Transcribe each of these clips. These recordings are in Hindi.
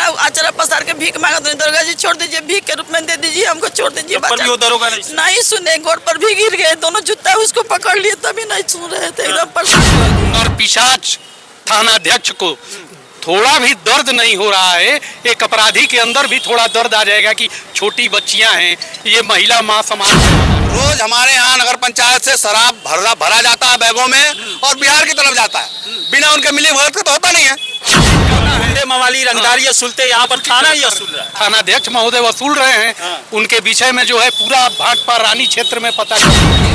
अचारा पसार के भीख मांगा तो दरोगा जी छोड़ दीजिए, भीख के रूप में दे दीजिए, हमको छोड़ दीजिए। दरोगा नहीं सुने, गोड़ पर भी गिर गए, दोनों जूता उसको पकड़ लिए तभी नहीं सुन रहे थे, एकदम परेशान। और पिशाच थानाध्यक्ष को थोड़ा भी दर्द नहीं हो रहा है। एक अपराधी के अंदर भी थोड़ा दर्द आ जाएगा कि छोटी बच्चियां हैं, ये महिला माँ समाज। रोज हमारे यहाँ नगर पंचायत से शराब भरा जाता है बैगों में और बिहार की तरफ जाता है, बिना उनके मिली भगत तो होता नहीं है। मवाली रंगदारी सुलते यहाँ पर थाना ही वसूल रहा है, थानाध्यक्ष महोदय वसूल रहे हैं। उनके विषय में जो है पूरा भाटपा रानी क्षेत्र में पता चला।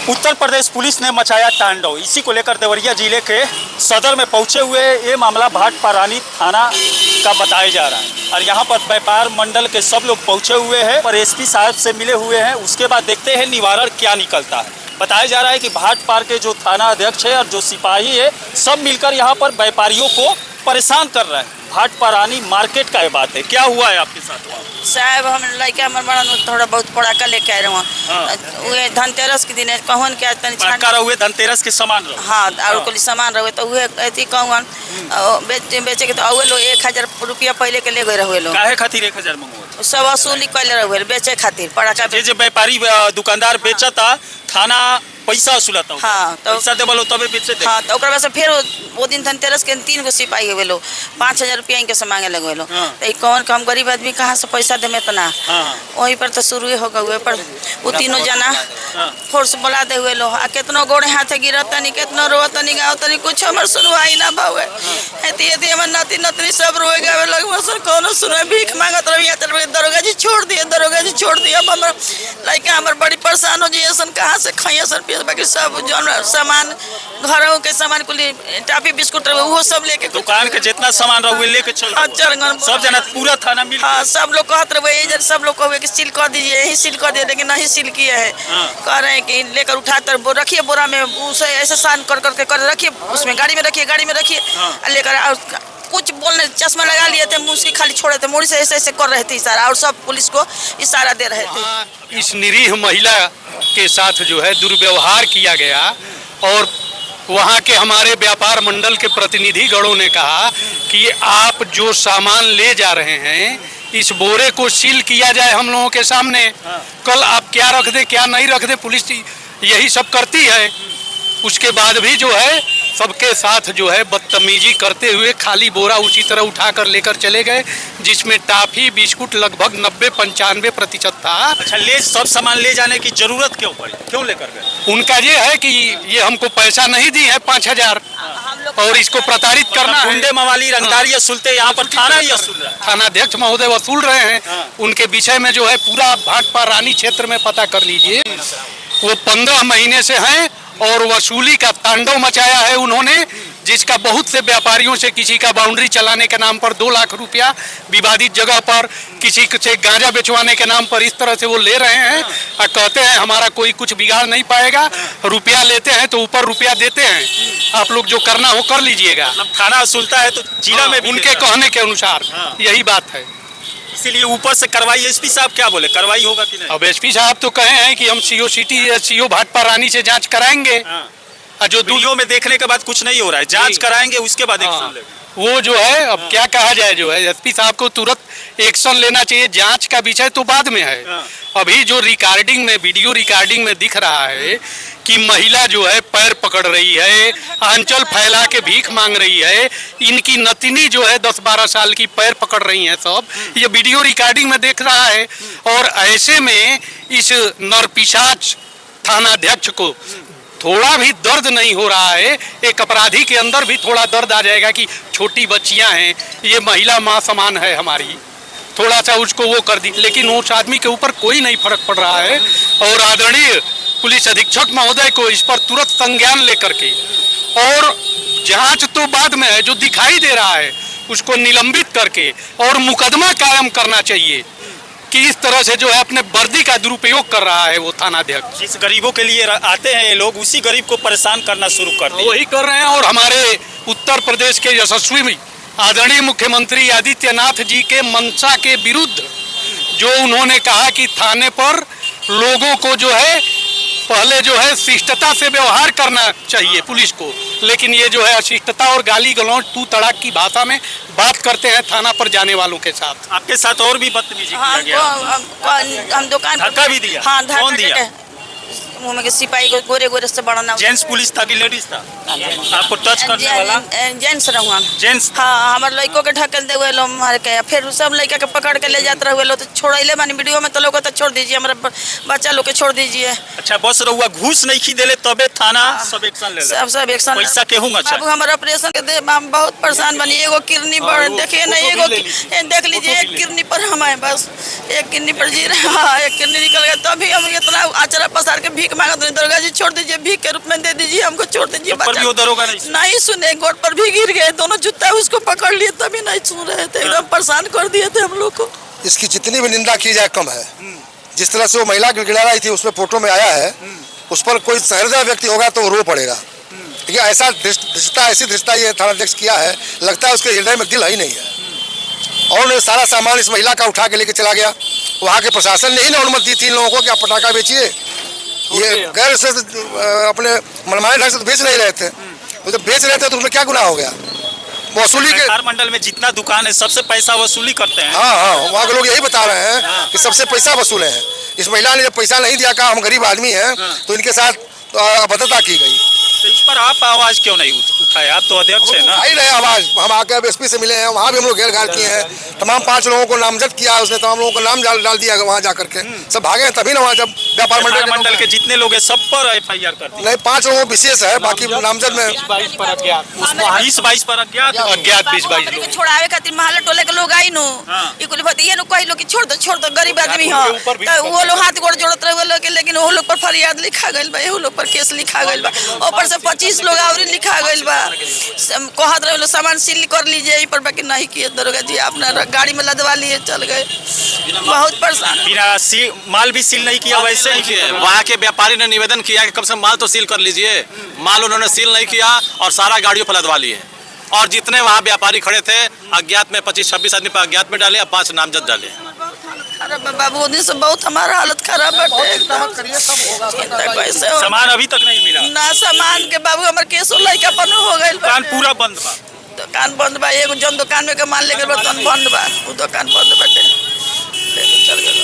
उत्तर प्रदेश पुलिस ने मचाया तांडव। इसी को लेकर देवरिया जिले के सदर में पहुंचे हुए ये मामला भाटपा रानी थाना का बताया जा रहा है और यहाँ पर व्यापार मंडल के सब लोग पहुंचे हुए हैं और एसपी साहब से मिले हुए हैं। उसके बाद देखते हैं निवारण क्या निकलता है। बताया जा रहा है कि भाटपार के जो थाना अध्यक्ष है और जो सिपाही है सब मिलकर यहाँ पर व्यापारियों को परेशान कर रहे हैं। भाटपा रानी मार्केट का ये बात है, क्या हुआ है आपके साथ? साहब हम लड़का हमर बड़ा थोड़ा बहुत पड़ाका लेके आए रहे, धनतेरस के दिन कहन के पड़ाका रहुए, धनतेरस के सामान रहुए। हाँ, और कुछ सामान रहे तो उहे अथी कहन बेचे के तो अवे लो 1000 रुपया पहले के ले गए रहे लोग। काहे खातिर 1000 मंगवा? सब वसूली कैले रहे बेचे खातिर पड़ाका। जे व्यापारी दुकानदार बेचता थाना पैसा वसूलता। हाँ, तो पैसा देबलो तबे बेचे। हाँ, तो ओकरा से फिर वो दिन धनतेरस के 3 गो सिपाही हुए लो 5000 रुपया इनके से मांगे लगे लो। तो कौन हम गरीब आदमी कहाँ से पैसा दे में इतना? वहीं पर तो शुरू हो गए पर वो तीनों जना फोर्स बुला दे हुए लो आ कितनो गोड़े हाथे गिरत नहीं, कितनो रोत नहीं, गाँव तनी कुछ हमार सुनवाई ना भावे। हमार नाती नतनी सब रोए गावे लगे, कौन सुनवाई भीख मांगत रही। दरोगा जी छोड़ दिए, दरोगा जी छोड़ दिए। अब हमार लड़का हमार बड़ी परेशान हो जाइए, कहाँ से खाइए सन पिए, बाकी सब जो सामान घरों के सामान कुल टाफी बिस्कुट रहे वो सब लेके दुकान के जितना सामान रहे लेके चल सब जना पूरा थाना मिल। हाँ, सब लोग कहते रहे, सब लोग कहे कि सील कर दीजिए, यही सील कर दिए, लेकिन नहीं सील किया है। कह रहे हैं कि लेकर उठाकर रखिए बोरा में, उसे ऐसे सान कर करके कर रखिए, उसमें गाड़ी में रखिए, गाड़ी में रखिए लेकर। कुछ बोलने चश्मा लगा लिए थे, मुँह खाली छोड़े थे, मुड़ी से ऐसे ऐसे कर रहे थे इशारा और सब पुलिस को इशारा दे रहे थे। इस निरीह महिला के साथ जो है दुर्व्यवहार किया गया और वहाँ के हमारे व्यापार मंडल के प्रतिनिधि गणों ने कहा कि आप जो सामान ले जा रहे हैं इस बोरे को सील किया जाए हम लोगों के सामने। कल आप क्या रख दे क्या नहीं रख दे, पुलिस यही सब करती है। उसके बाद भी जो है सबके साथ जो है बदतमीजी करते हुए खाली बोरा उसी तरह उठाकर लेकर चले गए, जिसमें टाफी बिस्कुट लगभग 90-95% था। अच्छा, सब सामान ले जाने की जरूरत क्यों पड़ी, क्यों लेकर गए? उनका ये है कि ये हमको पैसा नहीं दी है 5000 और इसको प्रताड़ित करना। गुंडे मवाली रंगदारी सुलते यहाँ पर थाना ही वसूल रहा है, थानाध्यक्ष महोदय वसूल रहे हैं। उनके विषय में जो है पूरा भाटपा रानी क्षेत्र में पता कर लीजिए। वो 15 महीने से हैं और वसूली का तांडव मचाया है उन्होंने, जिसका बहुत से व्यापारियों से किसी का बाउंड्री चलाने के नाम पर 2 लाख रुपया विवादित जगह पर, किसी से गांजा बेचवाने के नाम पर इस तरह से वो ले रहे हैं और कहते हैं हमारा कोई कुछ बिगाड़ नहीं पाएगा। रुपया लेते हैं तो ऊपर रुपया देते हैं, आप लोग जो करना हो कर लीजिएगा। थाना वसूलता है तो जिला में उनके कहने के अनुसार यही बात है। इसीलिए ऊपर से कार्रवाई, एसपी साहब क्या बोले, कार्रवाई होगा कि नहीं? अब एसपी साहब तो कहे हैं कि हम सीओ भाटपा रानी से जांच कराएंगे। जो वीडियो में देखने के बाद कुछ नहीं हो रहा है, जांच कराएंगे उसके बाद एक्शन लेंगे। वो जो है अब क्या कहा जाए, जो है एसपी साहब को तुरंत एक्शन लेना चाहिए। जांच का विषय तो बाद में है। अभी जो रिकॉर्डिंग में, वीडियो रिकॉर्डिंग में दिख रहा है कि महिला जो है पैर पकड़ रही है, आंचल फैला के भीख मांग रही है, इनकी नतिनी जो है 10-12 साल की पैर पकड़ रही हैं सब, ये वीडियो रिकॉर्डिंग में देख रहा है। और ऐसे में इस नरपिशाच थानाध्यक्ष को थोड़ा भी दर्द नहीं हो रहा है। एक अपराधी के अंदर भी थोड़ा दर्द आ जाएगा कि छोटी बच्चियां हैं, ये महिला माँ समान है हमारी, थोड़ा सा उसको वो कर दी, लेकिन उस आदमी के ऊपर कोई नहीं फर्क पड़ रहा है। और आदरणीय पुलिस अधीक्षक महोदय को इस पर तुरंत संज्ञान लेकर के और जांच तो बाद में है, जो दिखाई दे रहा है उसको निलंबित करके और मुकदमा कायम करना चाहिए कि इस तरह से जो है अपने वर्दी का दुरुपयोग कर रहा है वो थानाध्यक्ष। जिस गरीबों के लिए आते हैं ये लोग, उसी गरीब को परेशान करना शुरू कर दिया। वही कर रहे हैं। और हमारे उत्तर प्रदेश के यशस्वी आदरणीय मुख्यमंत्री आदित्यनाथ जी के मंशा के विरुद्ध जो उन्होंने कहा कि थाने पर लोगों को जो है पहले जो है शिष्टता से व्यवहार करना चाहिए पुलिस को, लेकिन ये जो है अशिष्टता और गाली गलौज तू तड़ाक की भाषा में बात करते हैं थाना पर जाने वालों के साथ। आपके साथ और भी बदतमीजी हाँ, किया गया, हम दुकान धक्का भी दिया? हाँ, कौन दिया? मुँह में के सिपाही को गोरे गोरे से बढ़ना। जेंट्स पुलिस था कि लेडीज था आपको टच करने वाला? जेंट्स रहुआ। जेंट्स? हाँ, हमारे लड़कों के ढकल दे हुए लोग मार के, फिर सब लड़का के पकड़ के ले जाते रहे लोग, तो छोड़ले मानी वीडियो में तो लोग तो छोड़ दीजिए, हमारे बच्चा लोग के छोड़ दीजिए। अच्छा, बस रहुआ घूस नहीं खी देले तबे थाना सब एक्शन ले सब एक्शन पैसा केहूँ? अच्छा बाबू, हमारे ऑपरेशन के दे हम बहुत परेशान बनी, एगो किडनी पर देखिए ना, एगो देख लीजिए, एक किडनी पर हम है, बस एक किडनी पर जी रहे। हाँ, एक किडनी निकल गया, तभी हम इतना आचरा पसार के भीख मांगते हैं, दरोगा जी छोड़ दीजिए, भीख के रूप में दे दीजिए, हमको छोड़ दीजिए। दरोगा नहीं सुने, गोड़ पर भी गिर गए, दोनों जूता उसको पकड़ लिए, तभी नहीं सुन रहे थे, एकदम परेशान कर दिए थे हम लोग को। इसकी जितनी भी निंदा की जाए कम है। जिस तरह से वो महिला गिड़गिड़ा रही थी उसमें फोटो में आया है, उस पर कोई सहृदय व्यक्ति होगा तो रो पड़ेगा। देखिए, ऐसा धृष्टता, ऐसी धृष्टता ये थानाध्यक्ष किया है, लगता है उसके हृदय में दिल ही नहीं है। और उन्हें सारा सामान इस महिला का उठा के लेके चला गया। वहाँ के प्रशासन ने ही ना अनुमति दी थी इन लोगों को कि आप पटाखा बेचिए, ये गैर से अपने मनमाने ढंग से तो बेच नहीं रहे थे, तो जब बेच रहे थे तो उसमें क्या गुनाह हो गया? वसूली के मंडल में जितना दुकान है सबसे पैसा वसूली करते हैं। हाँ, वहाँ के लोग यही बता रहे हैं कि सबसे पैसा वसूले हैं। इस महिला ने जब पैसा नहीं दिया, कहा हम गरीब आदमी हैं, तो इनके साथ अभद्रता की गई। तो इस पर आप आवाज क्यों नहीं उठाए? आप तो अध्यक्ष है ना। उठाई रहे आवाज, हम आकर एसपी से मिले हैं, वहाँ भी हम लोग घेर घार किए हैं, तमाम 5 लोगों को नामजद किया, उसने तमाम लोगों को नाम डाल दिया वहाँ जाकर के, सब भागे हैं। तभी ना वहाँ जब व्यापार मंडल के जितने लोग हैं सब पर FIR कर दी? नहीं, 5 लोगों विशेष है, बाकी नामजद में 20-22 पर अज्ञात, 20-22 पर अज्ञात 20-22 लोग छोड़ावे खातिर महल टोले के लोग आई नु, ई कुल भतिये नु कहि लो कि छोड़ दो गरीब आदमी। हाँ, तो वो लोग हाथ गोड़ जोड़त रहे लोग के, लेकिन वो लोग पर फरियाद लिखा गइल बा, वो लोग पर केस लिखा गइल बा, ऊपर से 25 लोग और लिखा गइल बा। कहत रहे लोग सामान सील कर लीजिए, ई पर बाकी नहीं किए दरोगा जी, अपना गाड़ी में लदवा लिए चल गए। बहुत परेशान। बिना माल भी सील नहीं किया? वैसे ही वहाँ के व्यापारी ने निवेदन किया कि कम से कम माल तो सील कर लीजिए, माल उन्होंने सील नहीं किया और सारा गाड़ियों पर लदवा लिए। और जितने वहाँ व्यापारी खड़े थे अज्ञात में 25-26 आदमी पर अज्ञात में डाले और 5 नामजद डाले। बाबू, दिन से बहुत हमारा हालत खराब है, सामान अभी तक नहीं मिला ना। सामान के बाबू हमारे केस लड़का पन हो गइल, दुकान पूरा बंद बा। दुकान बंद बा, एगो जन दुकान में के माल लेके बर्तन बंद बा, वो दुकान बंद बाटे।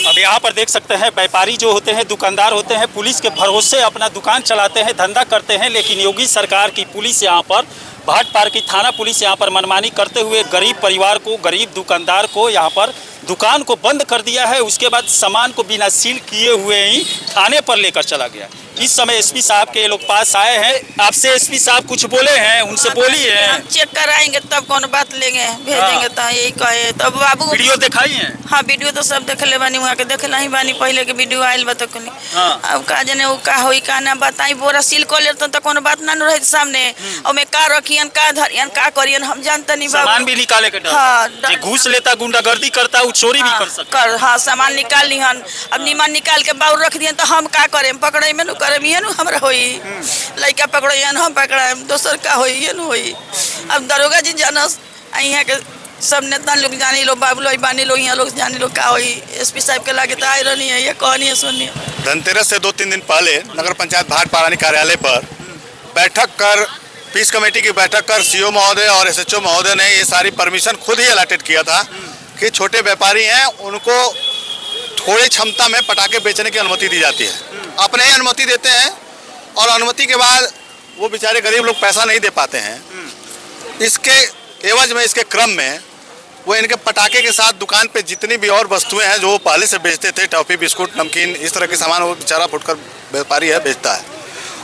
अब यहाँ पर देख सकते हैं, व्यापारी जो होते हैं, दुकानदार होते हैं, पुलिस के भरोसे अपना दुकान चलाते हैं, धंधा करते हैं, लेकिन योगी सरकार की पुलिस यहाँ पर, भाटपारा की थाना पुलिस यहाँ पर मनमानी करते हुए गरीब परिवार को, गरीब दुकानदार को यहाँ पर दुकान को बंद कर दिया है। उसके बाद सामान को बिना सील किए हुए ही थाने पर लेकर चला गया। इस समय एसपी साहब के लोग पास आए हैं। आपसे एसपी साहब कुछ बोले हैं? उनसे बोलिए। हम चेक कराएंगे तब कौन बात लेंगे, भेजेंगे तो यही कहे। तब बाबू वीडियो दिखाई है? हाँ, वीडियो तो सब देख ले बानी, वहाँ के देख ही बानी, पहले के वीडियो आयल बा तो अब का जाने वो का होई का ना बताई। बोरा सील कर लेते तो कोनो बात ना रहे सामने, और में का रखियन, का धरियन, का करियन, हम जानते नहीं। सामान भी निकाले के डर। हाँ, जे घूस लेता, गुंडागर्दी करता, वो चोरी भी कर सकता। हाँ, सामान निकाल लिहन, अब नीमन निकाल के बाउर रख दियन तो हम का करें? पकड़े में नु करें, ये नु हमरा होई। लड़का पकड़ियन, हम पकड़ाएम, दोसर का होई, ये नु होई। अब दरोगा जी जानस, यहाँ के सब नेता लोग जानी लो, बाबू लोग बानी लोग, यहाँ लोग जानी लो का होई। एसपी साहब के लागे तो आए रहनी है, ये कहनी है, सुनिए। धनतेरस से 2-3 दिन पहले नगर पंचायत भाटपारा कार्यालय पर बैठक कर, पीस कमेटी की बैठक कर सीओ महोदय और SHO महोदय ने ये सारी परमिशन खुद ही अलॉटेड किया था कि छोटे व्यापारी हैं उनको थोड़ी क्षमता में पटाखे बेचने की अनुमति दी जाती है। अपने ही अनुमति देते हैं और अनुमति के बाद वो बेचारे गरीब लोग पैसा नहीं दे पाते हैं। इसके एवज में, इसके क्रम में वो इनके पटाखे के साथ दुकान पे जितनी भी और वस्तुएं हैं जो वो पहले से बेचते थे, टॉफी, बिस्कुट, नमकीन, इस तरह के सामान वो बेचारा फुटकर व्यापारी है बेचता है,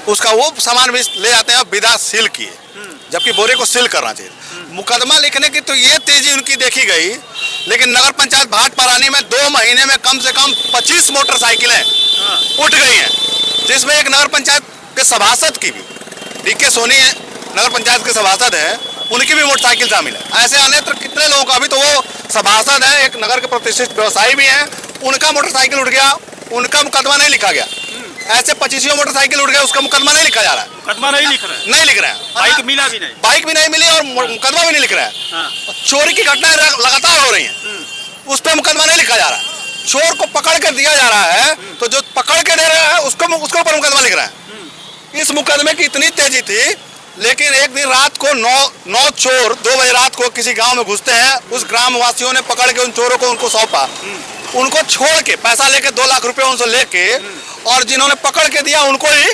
उसका वो सामान भी ले जाते हैं बिना सील किए, जबकि बोरे को सील करना चाहिए। मुकदमा लिखने की तो ये तेजी उनकी देखी गई, लेकिन नगर पंचायत भाटपारा में 2 महीने में कम से कम 25 मोटरसाइकिलें उठ गई हैं, जिसमें एक नगर पंचायत के सभासद की भी, DK सोनी है, नगर पंचायत के सभासद हैं, उनकी भी मोटरसाइकिल शामिल है। ऐसे अन्यत्र कितने लोगों का, अभी तो वो सभासद हैं, एक नगर के प्रतिष्ठित व्यवसायी भी हैं, उनका मोटरसाइकिल उठ गया, उनका मुकदमा नहीं लिखा गया। ऐसे 25 मोटरसाइकिल उठ गए, उसका मुकदमा नहीं लिखा जा रहा है। मुकदमा नहीं लिख रहा है? नहीं लिख रहे हैं। बाइक मिला भी नहीं? बाइक भी नहीं मिली और मुकदमा भी नहीं लिख रहा है। चोरी की घटनाएं लगातार हो रही हैं, उस पर मुकदमा नहीं लिखा जा रहा है। चोर को पकड़ कर दिया जा रहा है तो जो पकड़ के दे रहा है उसको ऊपर मुकदमा लिख रहा है। इस मुकदमे की इतनी तेजी थी, लेकिन एक दिन रात को नौ चोर 2 बजे रात को किसी गांव में घुसते हैं। उस ग्राम वासियों ने पकड़ के उन चोरों को उनको सौंपा, उनको छोड़ के पैसा लेके 2 लाख रुपए उनसे लेके, और जिन्होंने पकड़ के दिया उनको ही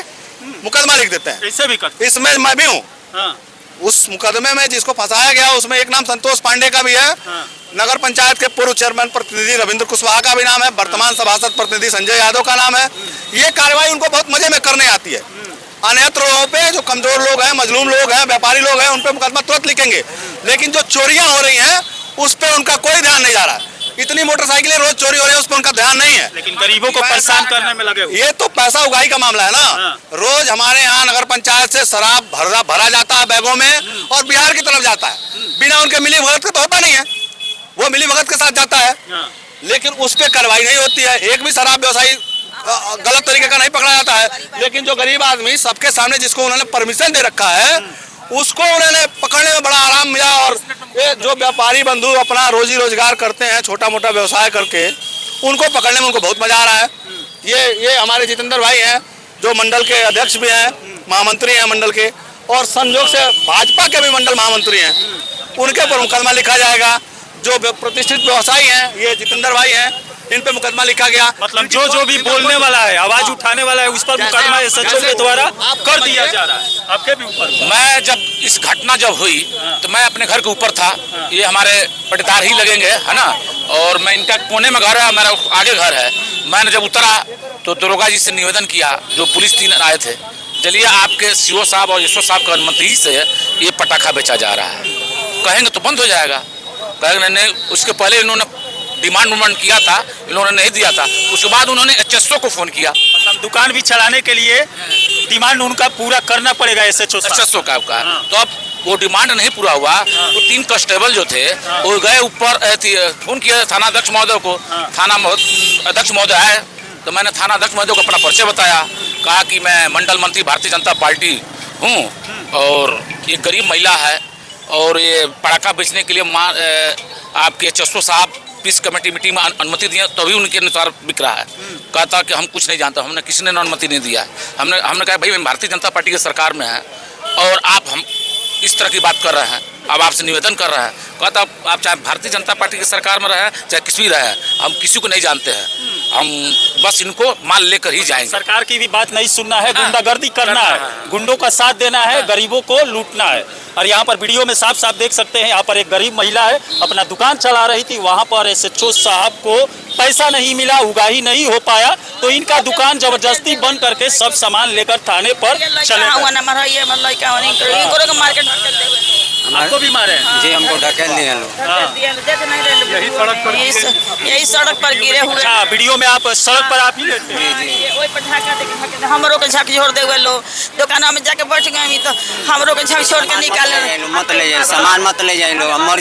मुकदमा लिख देते हैं। ऐसे भी करते इसमें मैं भी हूँ। उस मुकदमे में जिसको फंसाया गया उसमें एक नाम संतोष पांडे का भी है, नगर पंचायत के पूर्व चेयरमैन प्रतिनिधि रविंद्र कुशवाहा का भी नाम है, वर्तमान सभासद प्रतिनिधि संजय यादव का नाम है। ये कार्रवाई उनको बहुत मजे में करने आती है। अन्यत्र लोगों पे, जो कमजोर लोग हैं, मजलूम लोग हैं, व्यापारी लोग हैं, उन पे मुकदमा तुरंत लिखेंगे, लेकिन जो चोरियां हो रही हैं उस पर उनका कोई ध्यान नहीं जा रहा है। इतनी मोटरसाइकिलें रोज चोरी हो रही है, उस पर उनका ध्यान नहीं है, लेकिन गरीबों को परेशान करने में लगे हुए। ये तो पैसा उगाही का मामला है ना। रोज हमारे यहाँ नगर पंचायत से शराब भरा जाता है बैगों में और बिहार की तरफ जाता है, बिना उनके मिली भगत के तो होता नहीं है, वो मिली भगत के साथ जाता है, लेकिन उस पर कार्रवाई नहीं होती है। एक भी शराब व्यवसायी गलत तरीके का नहीं पकड़ा जाता है, लेकिन जो गरीब आदमी सबके सामने जिसको उन्होंने परमिशन दे रखा है उसको उन्होंने पकड़ने में बड़ा आराम मिला। और ये जो व्यापारी बंधु अपना रोजी रोजगार करते हैं छोटा मोटा व्यवसाय करके, उनको पकड़ने में उनको बहुत मजा आ रहा है। ये हमारे जितेंद्र भाई हैं जो मंडल के अध्यक्ष भी हैं, महामंत्री हैं मंडल के, और संयोग से भाजपा के भी मंडल महामंत्री हैं, उनके ऊपर मुकदमा लिखा जाएगा। जो प्रतिष्ठित व्यवसायी हैं ये जितेंद्र भाई हैं, इन पे मुकदमा लिखा गया। मतलब जो भी बोलने वाला है, आवाज उठाने वाला है, उस पर मुकदमा एसएचओ के द्वारा कर दिया जा रहा है। आपके भी ऊपर मैं जब इस घटना जब हुई तो मैं अपने घर के ऊपर था, ये हमारे पटीदार ही लगेंगे है ना, और मैं इनका कोने में घर है, मेरा आगे घर है। मैंने जब उतरा तो दरोगा जी से निवेदन किया, जो पुलिस 3 आए थे, चलिए आपके सीओ साहब और एसओ साहब की अनुमति से ये पटाखा बेचा जा रहा है, कहेंगे तो बंद हो जाएगा। कहेंगे नहीं, उसके पहले इन्होंने डिमांड किया था, इन्होंने नहीं दिया था। उसके बाद उन्होंने एचएसओ को फोन किया, मतलब दुकान भी चलाने के लिए डिमांड उनका पूरा करना पड़ेगा एसएचओ का। तो अब वो डिमांड नहीं पूरा हुआ तो 3 कांस्टेबल जो थे वो गए ऊपर, फोन किया थाना अध्यक्ष महोदय को। थाना अध्यक्ष महोदय आए तो मैंने थाना अध्यक्ष महोदय को अपना परिचय बताया, कहा कि मैं मंडल मंत्री भारतीय जनता पार्टी हूँ और ये गरीब महिला है और ये पटाखा बेचने के लिए आपके एचएसओ साहब पीस कमेटी मीटिंग में अनुमति दिया, तभी उनके अनुसार बिक रहा है। कहा था कि हम कुछ नहीं जानते, हमने किसी ने अनुमति नहीं दिया है। हमने कहा भाई भारतीय जनता पार्टी की सरकार में है और आप हम इस तरह की बात कर रहे हैं, अब आपसे निवेदन कर रहे हैं। कहा था आप चाहे भारतीय जनता पार्टी की सरकार में रहे चाहे किसी भी रहे, हम किसी को नहीं जानते हैं, हम बस इनको माल लेकर ही जाएंगे। सरकार की भी बात नहीं सुनना है, गुंडागर्दी करना है, गुंडों का साथ देना है, गरीबों को लूटना है। और यहाँ पर वीडियो में साफ साफ देख सकते हैं, यहाँ पर एक गरीब महिला है, अपना दुकान चला रही थी, वहाँ पर एसएचओ साहब को पैसा नहीं मिला, उगाही नहीं हो पाया, तो इनका दुकान जबरदस्ती बंद करके सब सामान लेकर थाने पर चले आपको भी मारे जी, हमको ढकेल दिए लोग। यही सड़क पर यही सड़क पर गिरे हुए। अच्छा, वीडियो में आप सड़क पर आप ही लेते हैं? हमरों के झक छोड़ देवे लोग, दुकान में जाके बैठ गए तो हमरों के झक छोड़ के निकाल मत ले जाए सामान, मत ले जाए लोग, मर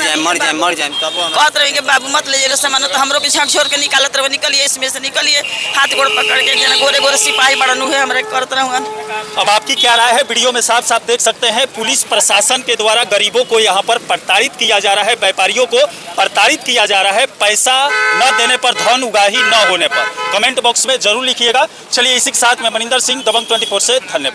जाए तब कहते रहे बाबू मत ले जाए सामान, तो हमरों के झक छोड़ के निकालत रहे, निकलिए इसमें से निकलिए, हाथ गोड़ पकड़ के जना गोरे गोरे सिपाही बड़न हुए हमारे करते रहुआ। अब आपकी क्या राय है? वीडियो में साफ साफ देख सकते हैं, पुलिस प्रशासन के द्वारा गरीबों को यहाँ पर प्रताड़ित किया जा रहा है, व्यापारियों को प्रताड़ित किया जा रहा है, पैसा न देने पर, धन उगाही न होने पर। कमेंट बॉक्स में जरूर लिखिएगा। चलिए इसी के साथ मैं मनिंदर सिंह, दबंग 24 से धन्यवाद।